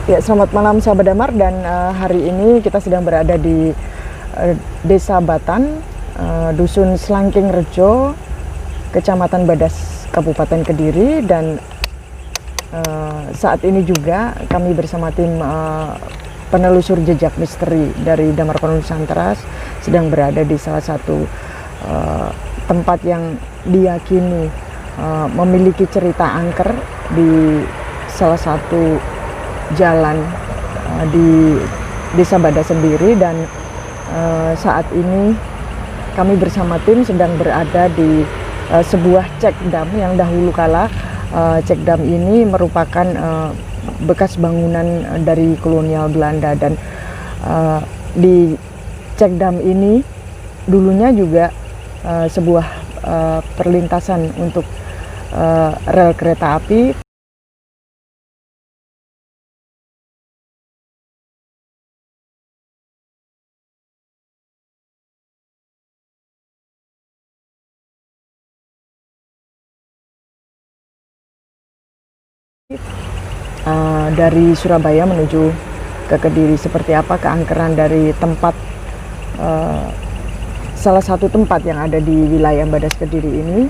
Ya, selamat malam sahabat Damar, dan hari ini kita sedang berada di Desa Batan, Dusun Slangking Rejo, Kecamatan Badas, Kabupaten Kediri. Dan saat ini juga kami bersama tim penelusur jejak misteri dari Damar Pondok Nusantara sedang berada di salah satu tempat yang diyakini memiliki cerita angker di salah satu jalan di Desa Badas sendiri. Dan saat ini kami bersama tim sedang berada di sebuah cek dam yang dahulu kala cek dam ini merupakan bekas bangunan dari kolonial Belanda. Dan di cek dam ini dulunya juga sebuah perlintasan untuk rel kereta api. Dari Surabaya menuju ke Kediri. Seperti apa keangkeran dari tempat salah satu tempat yang ada di wilayah Badas Kediri ini,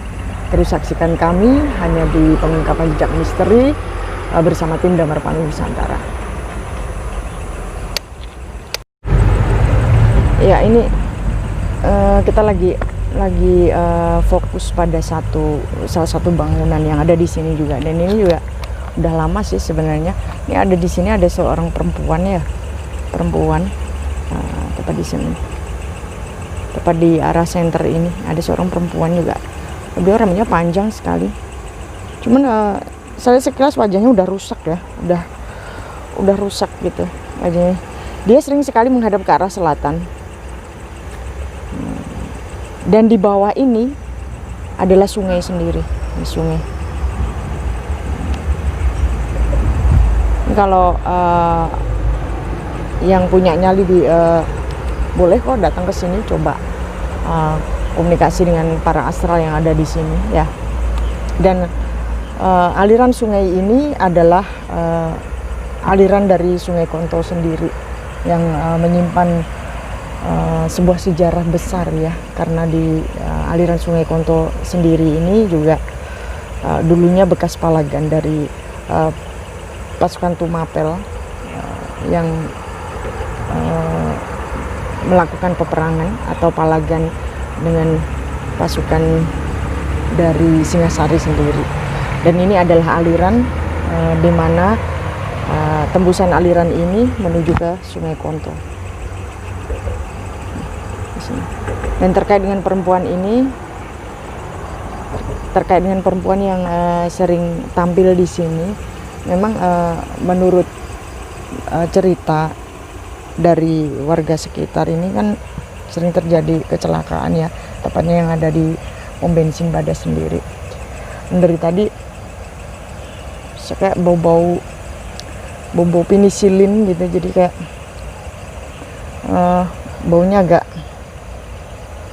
terus saksikan kami hanya di pengungkapan jejak misteri bersama tim Damar Pondok Nusantara. Ya, ini kita lagi fokus pada salah satu bangunan yang ada di sini juga. Dan ini juga udah lama sih sebenarnya. Ini ada di sini ada seorang perempuan tepat di sini, tepat di arah center ini ada seorang perempuan juga. Dia rambutnya panjang sekali, cuman saya sekilas wajahnya udah rusak ya, udah rusak gitu wajahnya. Dia sering sekali menghadap ke arah selatan. Dan di bawah ini adalah sungai sendiri, sungai. Kalau yang punya nyali boleh kok datang ke sini, coba komunikasi dengan para astral yang ada di sini ya. Dan aliran sungai ini adalah aliran dari Sungai Konto sendiri yang menyimpan sebuah sejarah besar ya, karena di aliran Sungai Konto sendiri ini juga dulunya bekas palagan dari pasukan Tumapel yang melakukan peperangan atau palagan dengan pasukan dari Singasari sendiri. Dan ini adalah aliran di mana tembusan aliran ini menuju ke Sungai Konto. Dan terkait dengan perempuan ini, terkait dengan perempuan yang sering tampil di sini, memang menurut cerita dari warga sekitar ini kan sering terjadi kecelakaan ya, tepatnya yang ada di pom bensin Badas sendiri. Dan dari tadi saya kayak bau penisilin gitu, jadi kayak baunya agak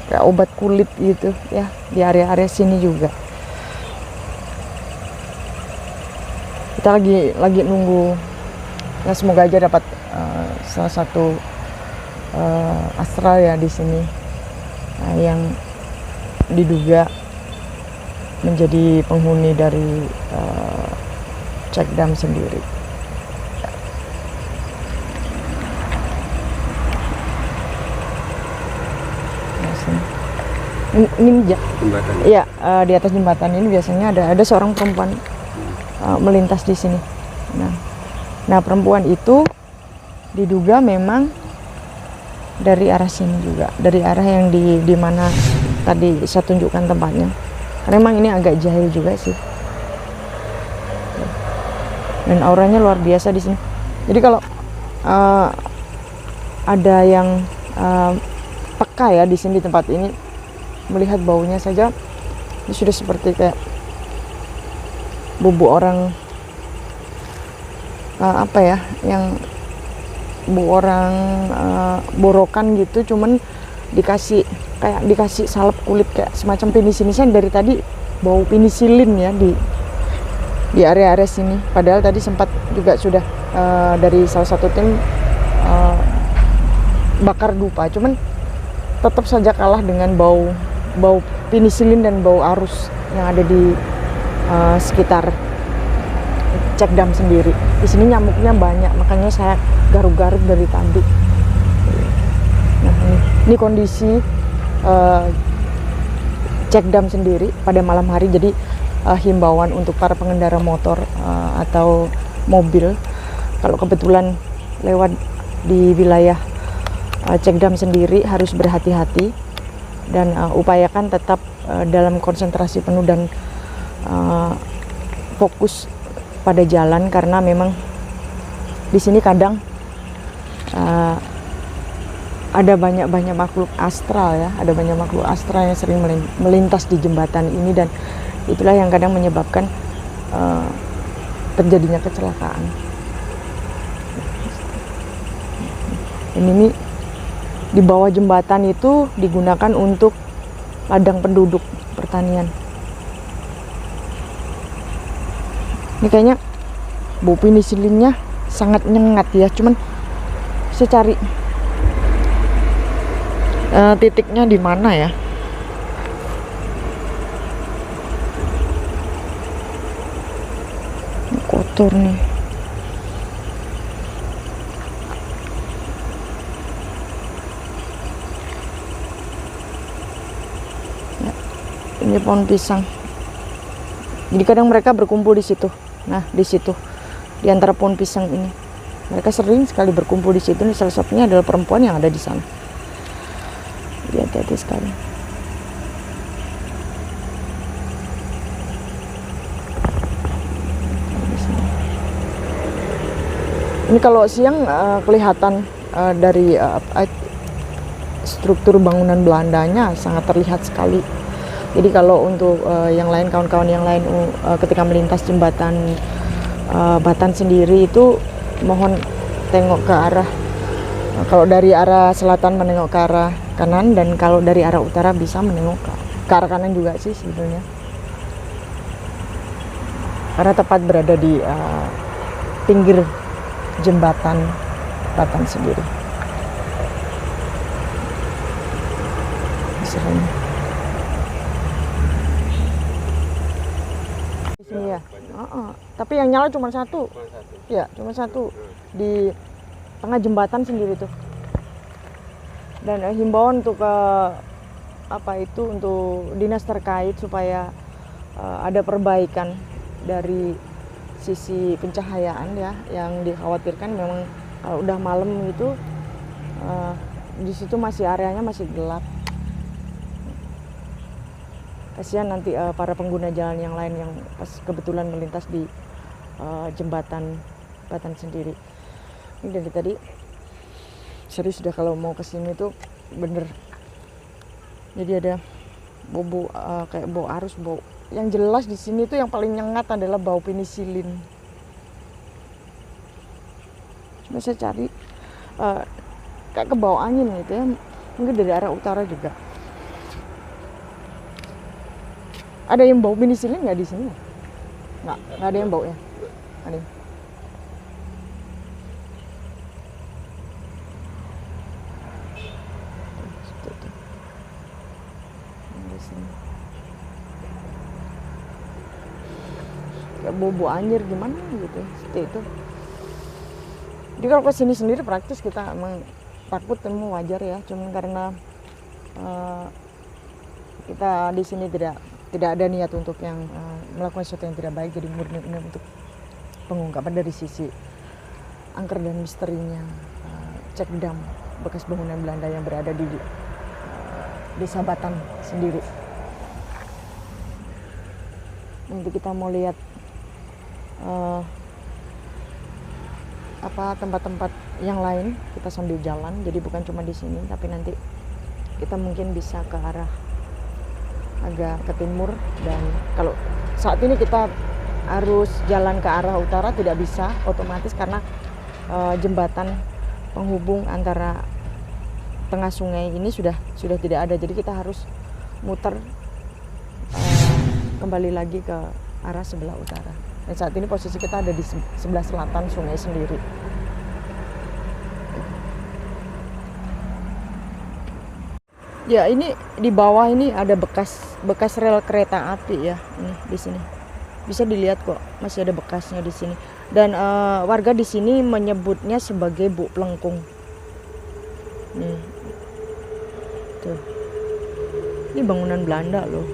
kayak obat kulit gitu ya di area-area sini juga. Kita lagi nunggu ya, semoga aja dapat salah satu astral ya di sini yang diduga menjadi penghuni dari cek dam sendiri. Ini jembatan. Iya, di atas jembatan ini biasanya ada seorang perempuan melintas di sini. Nah, perempuan itu Diduga memang dari arah sini juga, dari arah yang di mana tadi saya tunjukkan tempatnya. Karena memang ini agak jahil juga sih. Dan auranya luar biasa di sini. Jadi kalau ada yang peka ya di sini, di tempat ini, melihat baunya saja ini sudah seperti kayak bubuk orang apa ya, yang bau orang borokan gitu, cuman dikasih salep kulit kayak semacam penisilin. Dari tadi bau penisilin ya di area-area sini. Padahal tadi sempat juga sudah dari salah satu tim bakar dupa, cuman tetap saja kalah dengan bau penisilin dan bau arus yang ada di sekitar cek dam sendiri. Di sini nyamuknya banyak, makanya saya garuk-garuk dari tadi. Nah, ini kondisi cek dam sendiri pada malam hari. Jadi himbauan untuk para pengendara motor atau mobil, kalau kebetulan lewat di wilayah cek dam sendiri harus berhati-hati dan upayakan tetap dalam konsentrasi penuh dan fokus pada jalan, karena memang di sini kadang ada banyak makhluk astral ya, ada banyak makhluk astral yang sering melintas di jembatan ini, dan itulah yang kadang menyebabkan terjadinya kecelakaan. Ini di bawah jembatan itu digunakan untuk ladang penduduk pertanian. Ini kayaknya bau penisilinnya sangat nyengat ya, cuman saya cari titiknya di mana ya. Ini kotor nih. Ya, ini pohon pisang. Jadi kadang mereka berkumpul di situ. Nah, di situ, di antara pohon pisang ini, mereka sering sekali berkumpul di situ. Ini salah satunya adalah perempuan yang ada di sana. Jadi hati-hati sekali. Ini kalau siang kelihatan dari struktur bangunan Belandanya sangat terlihat sekali. Jadi kalau untuk yang lain, kawan-kawan yang lain ketika melintas jembatan Batan sendiri itu mohon tengok ke arah, kalau dari arah selatan menengok ke arah kanan, dan kalau dari arah utara bisa menengok ke arah kanan juga sih sebetulnya, karena tepat berada di pinggir jembatan Batan sendiri. Misalnya ya. Tapi yang nyala cuma satu. Ya, cuma satu di tengah jembatan sendiri tuh. Dan himbauan untuk untuk dinas terkait supaya ada perbaikan dari sisi pencahayaan ya, yang dikhawatirkan memang kalau udah malam gitu di situ masih areanya masih gelap. Kasihan nanti para pengguna jalan yang lain yang pas kebetulan melintas di jembatan Batan sendiri. Ini dari tadi serius sudah kalau mau kesini tuh bener. Jadi ada bau kayak bau arus, bau. Yang jelas di sini tuh yang paling nyengat adalah bau penisilin. Cuma saya cari kayak ke bau angin gitu ya, mungkin dari arah utara juga. Ada yang bau penisilin nggak di sini? Nggak ada yang bau ya. Ada. Kayak bau anjir gimana gitu, seperti itu. Jadi kalau ke sini sendiri praktis kita emang takut, temu wajar ya. Cuman karena kita di sini tidak ada niat untuk yang melakukan sesuatu yang tidak baik, jadi murni untuk pengungkapan dari sisi angker dan misterinya cek dam bekas bangunan Belanda yang berada di Desa Batan sendiri. Nanti kita mau lihat tempat-tempat yang lain kita sambil jalan, jadi bukan cuma di sini, tapi nanti kita mungkin bisa ke arah agak ke timur. Dan kalau saat ini kita harus jalan ke arah utara tidak bisa otomatis karena jembatan penghubung antara tengah sungai ini sudah tidak ada, jadi kita harus muter kembali lagi ke arah sebelah utara. Dan saat ini posisi kita ada di sebelah selatan sungai sendiri. Ya, ini di bawah ini ada bekas rel kereta api ya. Ini di sini bisa dilihat kok, masih ada bekasnya di sini. Dan warga di sini menyebutnya sebagai Buk Plengkung. Nih, tuh, ini bangunan Belanda loh.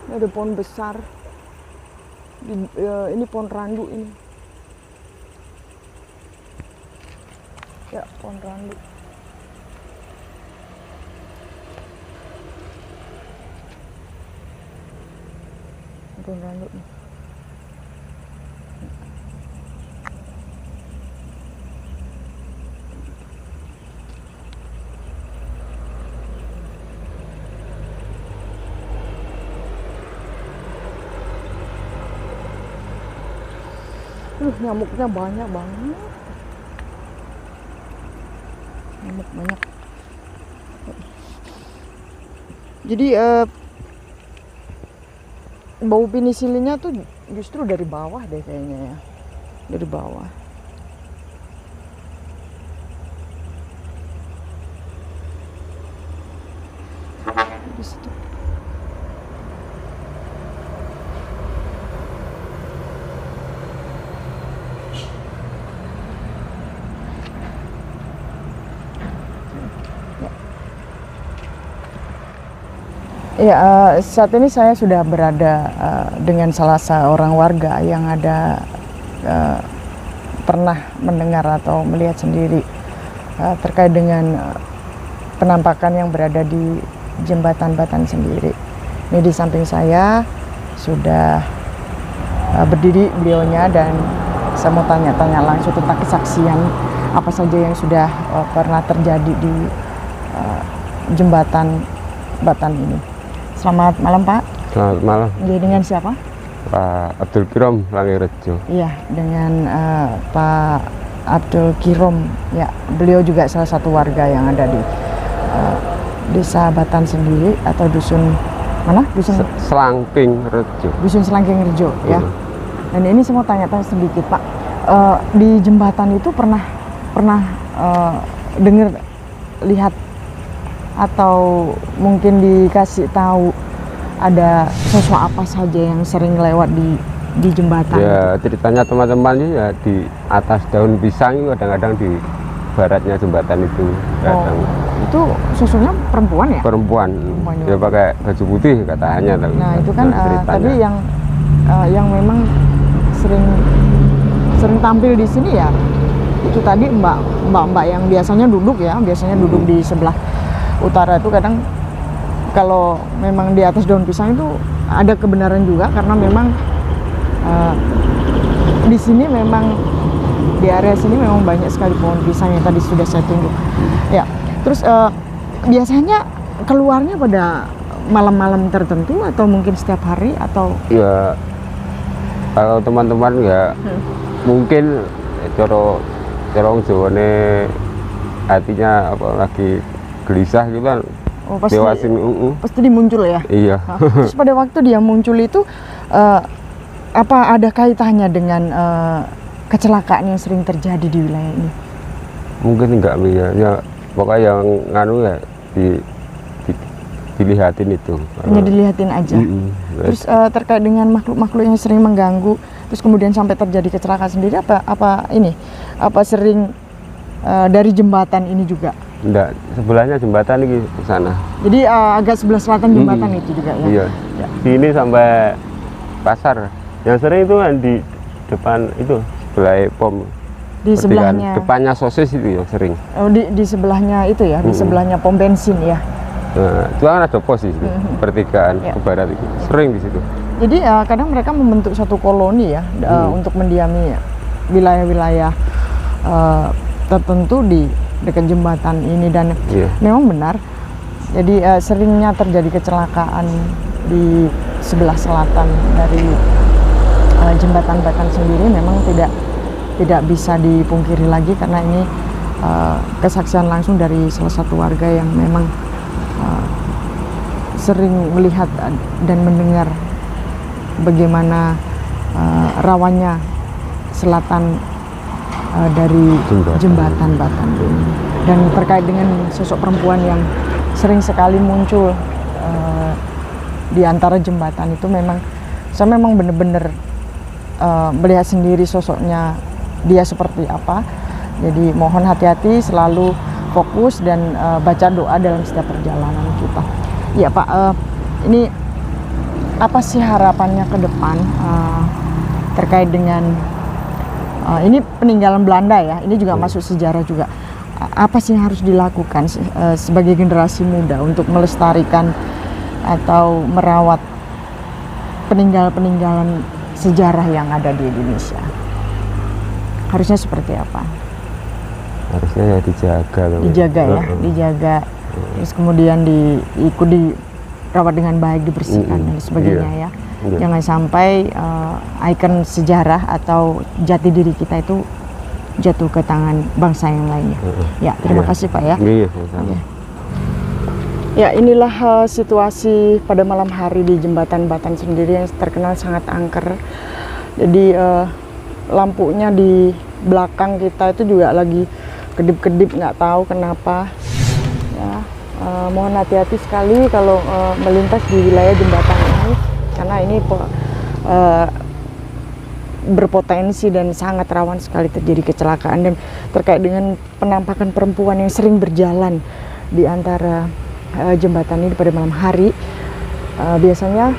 Ini ada pohon besar. Ini pohon randu ini. Ya, pohon randu. Pohon randu nih. Nyamuknya banyak banget. Nyamuk banyak. Jadi bau penisilinnya tuh justru dari bawah deh kayaknya ya. Dari bawah. Di situ. Ya, saat ini saya sudah berada dengan salah seorang warga yang ada pernah mendengar atau melihat sendiri terkait dengan penampakan yang berada di jembatan Batan sendiri. Ini di samping saya sudah berdiri beliaunya, dan saya mau tanya-tanya langsung tentang kesaksian apa saja yang sudah pernah terjadi di jembatan Batan ini. Selamat malam Pak. Selamat malam. Jadi dengan siapa? Pak Abdul Kirom Langirejo. Iya, dengan Pak Abdul Kirom. Ya, beliau juga salah satu warga yang ada di Desa Batan sendiri, atau dusun mana? Dusun Selangking Rejo. Dusun Selangking Rejo ya. Dan ini saya mau tanya-tanya sedikit Pak. Di jembatan itu pernah dengar, lihat, atau mungkin dikasih tahu ada sosok apa saja yang sering lewat di jembatan? Ya, ceritanya teman-teman ya di atas daun pisang itu kadang-kadang di baratnya jembatan itu kadang. Itu sosoknya perempuan ya? Perempuan. Dia pakai baju putih katanya. Nah, itu kan tadi yang memang sering tampil di sini ya. Itu tadi mbak-mbak yang biasanya duduk duduk di sebelah utara itu. Kadang kalau memang di atas daun pisang itu ada kebenaran juga, karena memang di sini memang di area sini memang banyak sekali pohon pisang yang tadi sudah saya tunjuk ya. Terus biasanya keluarnya pada malam-malam tertentu atau mungkin setiap hari atau? Ya, kalau teman-teman ya mungkin corong jawane hatinya apa lagi gelisah gitu kan. Oh, pasti dewasin muncul ya. Iya. Terus pada waktu dia muncul itu apa ada kaitannya dengan kecelakaan yang sering terjadi di wilayah ini? Mungkin enggak ya. Pokoknya yang nganu ya dilihatin itu. Hanya dilihatin aja. Terus terkait dengan makhluk-makhluk yang sering mengganggu, terus kemudian sampai terjadi kecelakaan sendiri, apa sering dari jembatan ini juga? Enggak, sebelahnya jembatan ini ke sana. Jadi agak sebelah selatan jembatan itu juga ya? Iya, Ya. sini sampai pasar. Yang sering itu kan di depan itu sebelah pom. Di sebelahnya. Depannya sosis itu yang sering. Oh, di sebelahnya itu ya, di sebelahnya pom bensin ya. Nah, itu kan ada pos di situ, pertigaan Ya. ke barat itu. Sering di situ. Jadi kadang mereka membentuk satu koloni ya untuk mendiami wilayah-wilayah tertentu di dekat jembatan ini, dan memang benar. Jadi seringnya terjadi kecelakaan di sebelah selatan dari jembatan Batan sendiri memang tidak bisa dipungkiri lagi, karena ini kesaksian langsung dari salah satu warga yang memang sering melihat dan mendengar bagaimana rawannya selatan dari jembatan Batan ini. Dan terkait dengan sosok perempuan yang sering sekali muncul di antara jembatan itu, saya memang benar-benar melihat sendiri sosoknya dia seperti apa. Jadi mohon hati-hati, selalu fokus dan baca doa dalam setiap perjalanan kita. Ya Pak, ini apa sih harapannya ke depan terkait dengan ini peninggalan Belanda ya, ini juga masuk sejarah juga. Apa sih yang harus dilakukan sebagai generasi muda untuk melestarikan atau merawat peninggalan sejarah yang ada di Indonesia? Harusnya seperti apa? Harusnya ya dijaga. Dijaga ya, dijaga. Terus kemudian dirawat dengan baik, dibersihkan dan sebagainya ya. Jangan sampai ikon sejarah atau jati diri kita itu jatuh ke tangan bangsa yang lainnya. Ya, terima kasih Pak ya. Iya, sama. Ya, inilah situasi pada malam hari di jembatan Batan sendiri yang terkenal sangat angker. Jadi lampunya di belakang kita itu juga lagi kedip-kedip, nggak tahu kenapa. Ya, mohon hati-hati sekali kalau melintas di wilayah jembatan ini, karena ini berpotensi dan sangat rawan sekali terjadi kecelakaan. Dan terkait dengan penampakan perempuan yang sering berjalan di antara jembatan ini pada malam hari, biasanya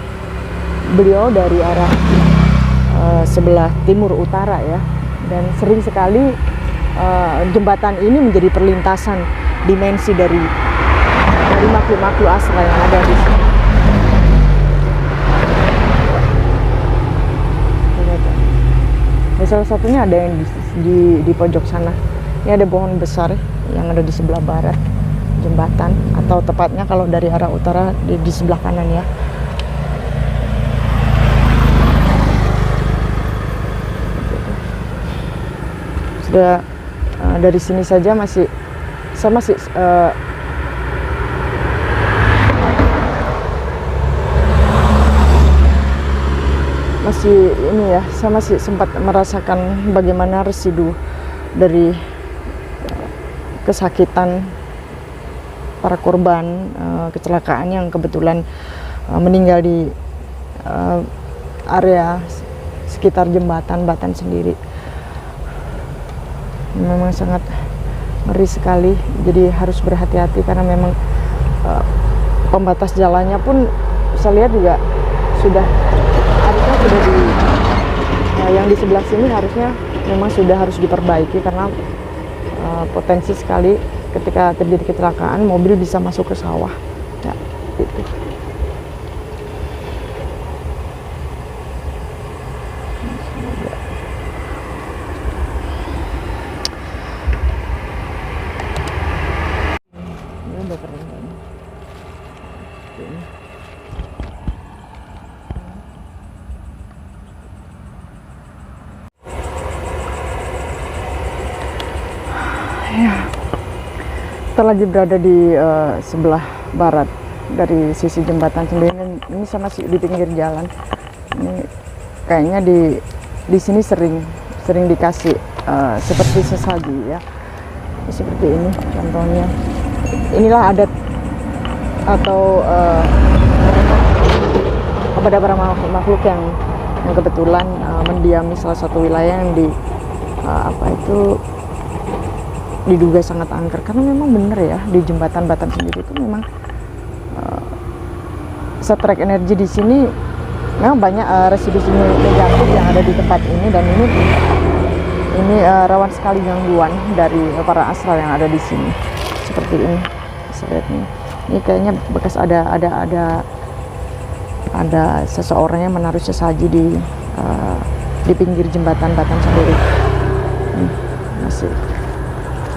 beliau dari arah sebelah timur utara ya, dan sering sekali jembatan ini menjadi perlintasan dimensi dari makhluk-makhluk astral yang ada di sini. Salah satunya ada yang di pojok sana. Ini ada pohon besar yang ada di sebelah barat jembatan, atau tepatnya kalau dari arah utara di sebelah kanan ya. Sudah dari sini saja masih ini ya, saya masih sempat merasakan bagaimana residu dari kesakitan para korban kecelakaan yang kebetulan meninggal di area sekitar jembatan Batan sendiri. Memang sangat ngeri sekali, jadi harus berhati-hati karena memang pembatas jalannya pun saya lihat juga yang di sebelah sini harusnya memang sudah harus diperbaiki, karena potensi sekali ketika terjadi kecelakaan mobil bisa masuk ke sawah ya, gitu. Ini udah keren kan? Ya, kita lagi berada di sebelah barat dari sisi jembatan sendiri. Ini sama masih di pinggir jalan. Ini kayaknya di sini sering dikasih seperti sesaji ya, seperti ini contohnya. Inilah adat atau kepada para makhluk yang kebetulan mendiami salah satu wilayah yang diduga sangat angker. Karena memang benar ya, di jembatan Batan sendiri itu memang setrek energi di sini memang banyak residu negatif yang ada di tempat ini, dan ini rawan sekali gangguan dari para astral yang ada di sini. Seperti ini, saya lihat nih. Ini kayaknya bekas ada seseorang yang menaruh sesaji di pinggir jembatan Batan sendiri. Masih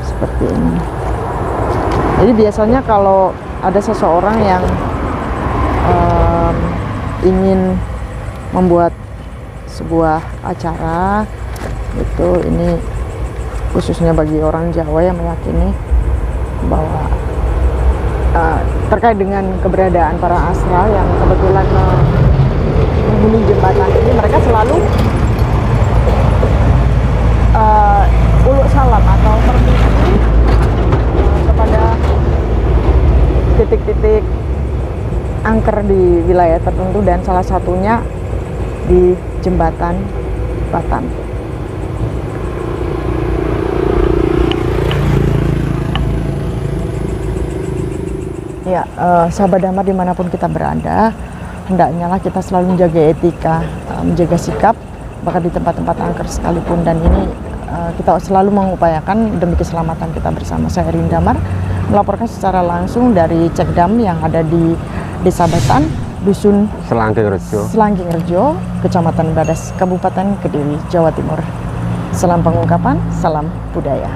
seperti ini. Jadi biasanya kalau ada seseorang yang ingin membuat sebuah acara itu, ini khususnya bagi orang Jawa yang meyakini bahwa terkait dengan keberadaan para astral yang kebetulan menghuni jembatan ini, mereka selalu uluk salam atau permisi kepada titik-titik angker di wilayah tertentu, dan salah satunya di jembatan Batan. Ya, sahabat damar dimanapun kita berada, hendaknya lah kita selalu menjaga etika, menjaga sikap, bahkan di tempat-tempat angker sekalipun. Dan ini kita selalu mengupayakan demi keselamatan kita bersama. Saya Erin Damar melaporkan secara langsung dari Cekdam yang ada di Desa Batan, Dusun Selangking Rejo, Kecamatan Badas, Kabupaten Kediri, Jawa Timur. Salam pengungkapan, salam budaya.